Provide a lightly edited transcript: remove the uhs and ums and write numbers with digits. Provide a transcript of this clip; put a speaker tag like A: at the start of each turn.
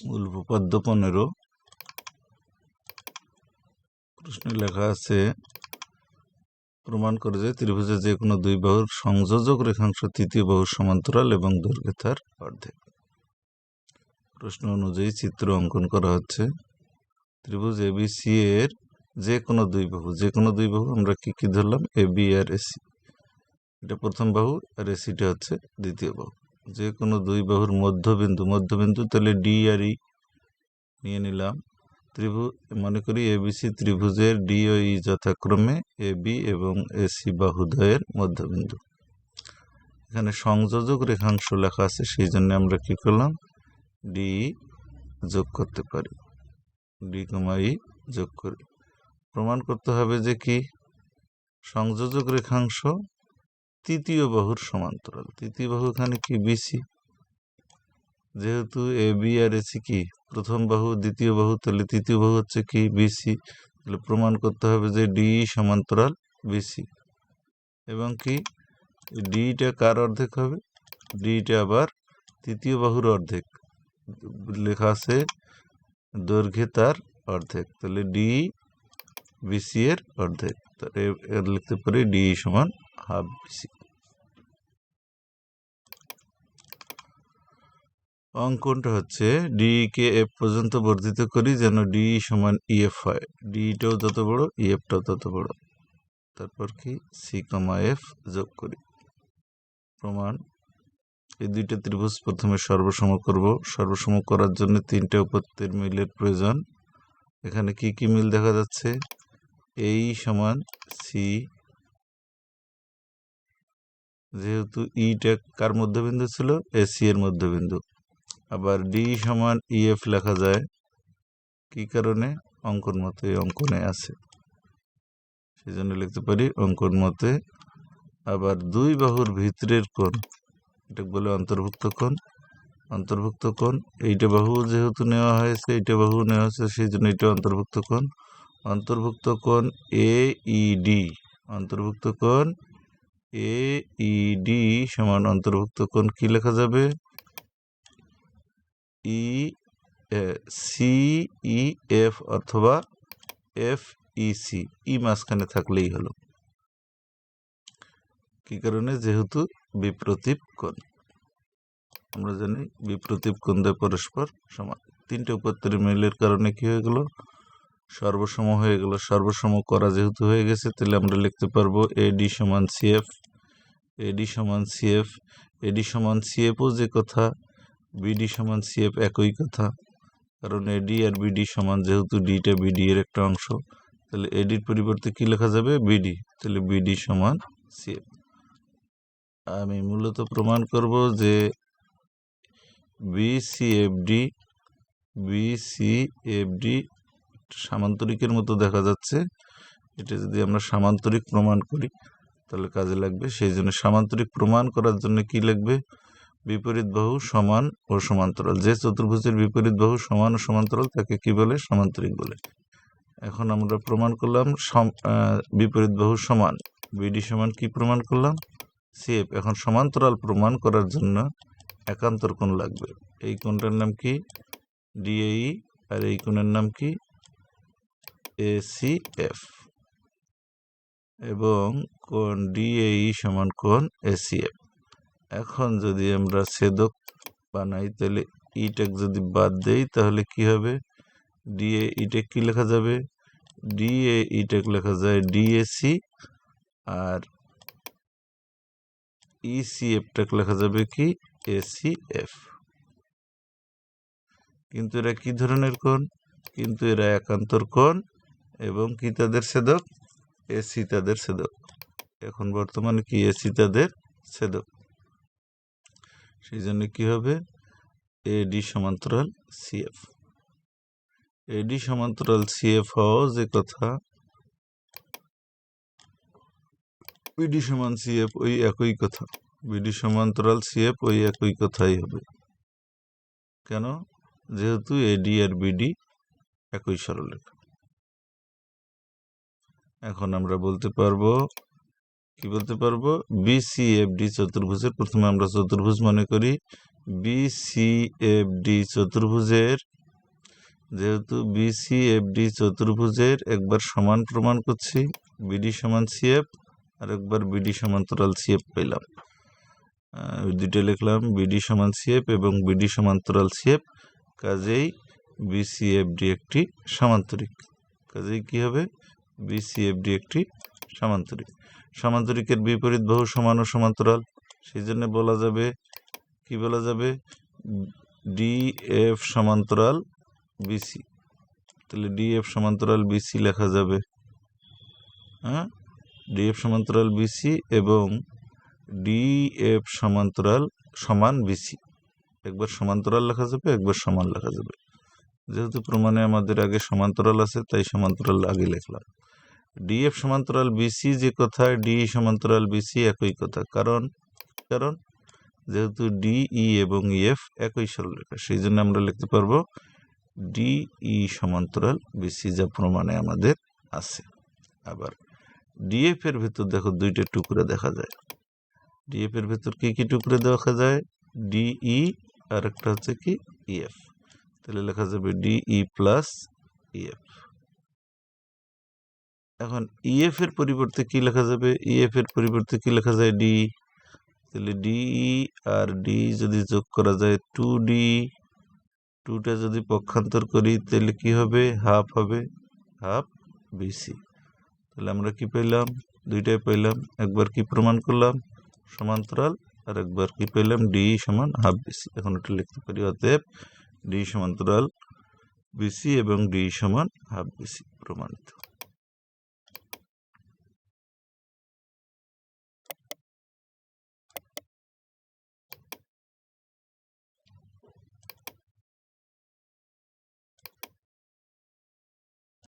A: মূল উপপাদ্য 15 প্রশ্নে লেখা আছে, প্রমাণ করে যে ত্রিভুজের যে কোনো দুই বাহুর সংযোজক রেখাংশ তৃতীয় বাহুর সমান্তরাল এবং দৈর্ঘ্য তার অর্ধেক। প্রশ্ন অনুযায়ী চিত্র অঙ্কন করা হচ্ছে। ত্রিভুজ এবিসি এর যে কোনো দুই বাহু আমরা কি কি ধরলাম, এ বি আর এসি, এটা প্রথম বাহু আর এসিটা হচ্ছে দ্বিতীয় বাহু। যে কোনো দুই বাহুর মধ্যবিন্দু তাহলে ডি আর ই নিয়ে নিলাম। ত্রিভুজ মনে করি এবিসি ত্রিভুজের ডি ও ই যথাক্রমে এ বি এবং এসি বাহুদ্বয়ের মধ্যবিন্দু। এখানে সংযোজক রেখাংশ লেখা আছে, সেই জন্য আমরা কি করলাম, ডি যোগ করতে পারি, ডি কমা ই যোগ করি। প্রমাণ করতে হবে যে কি সংযোজক রেখাংশ তৃতীয় বাহুর সমান্তরাল। তৃতীয় বাহু এখানে কি বিসি, যেহেতু এ বি আর এসি কি প্রথম বাহু, দ্বিতীয় বাহু, তাহলে তৃতীয় বাহু হচ্ছে কি বিসি। তাহলে প্রমাণ করতে হবে যে ডি সমান্তরাল বিসি, এবং কি ডিটা কার অর্ধেক হবে, ডিটা আবার তৃতীয় বাহুর অর্ধেক, লেখা আছে দৈর্ঘ্যে তার অর্ধেক, তাহলে ডি বিসি এর অর্ধেক, তাহলে লিখতে পারি ডি সমান হাফ বিসি। অঙ্কনটা হচ্ছে ডি কে এফ পর্যন্ত বর্ধিত করি যেন ডি সমান ইএফ হয়, ডিটাও যত বড় ইএফটাও তত বড়। তারপর কি সি কমা এফ যোগ করি। প্রমাণ, এই দুইটা ত্রিভুজ প্রথমে সর্বসম করব। সর্বসম করার জন্য তিনটা উপাত্তের মিলের প্রয়োজন। এখানে কি কি মিল দেখা যাচ্ছে, এই সমান সি, যেহেতু ইটা কার মধ্যবিন্দু ছিল, এসি এর মধ্যবিন্দু। আবার ডি সমান ইএফ লেখা যায় কি কারণে, অঙ্কন মতে, অঙ্কনে আছে, সেই জন্য লিখতে পারি অঙ্কন মতে। আবার দুই বাহুর ভিতরের কোণ, এটা বলে অন্তর্ভুক্ত কোণ, এইটা বাহু যেহেতু নেওয়া হয়েছে, এইটা বাহু নেওয়া হয়েছে, সেই জন্য এটা অন্তর্ভুক্ত কোণ এ ইডি, অন্তর্ভুক্ত কোণ এ ইডি সমান অন্তর্ভুক্ত কোণ কি লেখা যাবে, ই সি ই এফ অথবা এফ ইসি, ই মাঝখানে থাকলেই হলো। কি কারণে, যেহেতু বিপ্রতীপ কোণ, আমরা জানি বিপ্রতীপ কোণ দ্বয় পরস্পর সমান। তিনটে উপাত্তের মিলের কারণে কি হয়ে গেল, সর্বসম হয়ে গেল। সর্বসম করা যেহেতু হয়ে গেছে, তাহলে আমরা লিখতে পারবো এডি সমান সিএফ, এডি সমান সিএফ, এডি সমান সিএফও যে কথা, বিডি সমান সিএফ একই কথা, কারণ এডি আর বিডি সমান, যেহেতু ডিটা বিডি এর একটা অংশ, তাহলে এডির পরিবর্তে কি লেখা যাবে, বিডি, তাহলে বিডি সমান সিএফ। আমি মূলত প্রমাণ করব যে বিসিএফডি সামান্তরিকের মতো দেখা যাচ্ছে। এটা যদি আমরা সামান্তরিক প্রমাণ করি তাহলে কাজে লাগবে। সেই জন্য সামান্তরিক প্রমাণ করার জন্য কি লাগবে, বিপরীত বাহু সমান ও সমান্তরাল। যে চতুর্ভুজের বিপরীত বাহু সমান ও সমান্তরাল তাকে কি বলে, সামান্তরিক বলে। এখন আমরা প্রমাণ করলাম বিপরীত বাহু সমান, বিডি সমান কি প্রমাণ করলাম, সিএফ। এখন সমান্তরাল প্রমাণ করার জন্য একান্তর কোণ লাগবে। এই কোণটার নাম কি, ডিএই, আর এই কোণের নাম কি, এসিএফ, এবং কোণ ডিএই সমান কোণ এসিএফ। এখন যদি আমরা ছেদক বানাই, তাহলে ইটেক যদি বাদ দেই তাহলে কি হবে, ডিএ ইটেক কি লেখা যাবে, ডিএ ইটেক লেখা যায় ডিএসি, আর ইসিএফটাকে লেখা যাবে কি এসিএফ। কিন্তু এরা কি ধরনের কোণ, কিন্তু এরা একান্তর কোণ, এবং কি তাদের ছেদক, এসি তাদের ছেদক। এখন বর্তমানে কি এসি তাদের ছেদক, সেই জন্য কি হবে, এডি সমান্তরাল সিএফ। এডি সমান্তরাল সিএফ হওয়া যে কথা, বিডি সমান সিএফ ওই একই কথা, বিডি সমান্তরাল সিএফ ওই একই কথাই হবে। কেন, যেহেতু এডি আর বিডি একই সরলরেখা। এখন আমরা বলতে পারবো, কি বলতে পারবো, বিসিএফডি চতুর্ভুজের, প্রথমে আমরা চতুর্ভুজ মনে করি, বিসিএফডি চতুর্ভুজের, যেহেতু বিসিএফডি চতুর্ভুজের একবার সমান প্রমাণ করছি, বিডি সমান সিএফ, আর একবার বিডি সমান্তরাল সিএফ পেলাম। দুইটা লিখলাম, বিডি সমান সিএফ এবং বিডি সমান্তরাল সিএফ, কাজেই বিসিএফডি একটি সামান্তরিক। কাজেই কি হবে? বিসিএফডি একটি সামান্তরিক। সামান্তরিকের বিপরীত বাহু সমান ও সমান্তরাল, সেই জন্য বলা যাবে, কি বলা যাবে? ডিএফ সমান্তরাল বিসি। তাহলে ডিএফ সমান্তরাল বিসি লেখা যাবে। হ্যাঁ, ডিএফ সমান্তরাল বিসি এবং ডিএফ সমান্তরাল সমান বিসি, একবার সমান্তরাল লেখা যাবে, একবার সমান লেখা যাবে। যেহেতু প্রমাণে আমাদের আগে সমান্তরাল আছে, তাই সমান্তরাল আগে লিখলাম। ডিএফ সমান্তরাল বিসি যে কথায়, ডি সমান্তরাল বিসি একই কথা। কারণ যেহেতু ডিই এবং ইএফ একই সরলরেখা, সেই জন্য আমরা লিখতে পারবো ডিই সমান্তরাল বিসি, যা প্রমাণে আমাদের আছে। আবার ডিএফ এর ভেতর দেখো দুইটা টুকরা দেখা যায়। ডিএফ এর ভেতর কি কি টুকরা দেখা যায়? ডিই আর একটা হচ্ছে কি ইএফ। তাহলে লেখা যাবে ডিই প্লাস ইএফ। এখন ইএফ এর পরিবর্তে কি লেখা যাবে? ইএফ এর পরিবর্তে কি লেখা যায়? ডি। তাহলে ডিই আর ডি যদি যোগ করা যায় 2D, 2টা যদি পক্ষান্তর করি তাহলে কি হবে? হাফ হবে, হাফ বিসি। তাহলে আমরা কি পেলাম? দুইটাই পেলাম। একবার কি প্রমাণ করলাম? সমান্তরাল। আর একবার কি পেলাম? ডি সমান হাফ বিসি। এখন এটা লিখতে পারি, অতএব ডি সমান্তরাল বিসি এবং ডি সমান হাফ বিসি প্রমাণিত।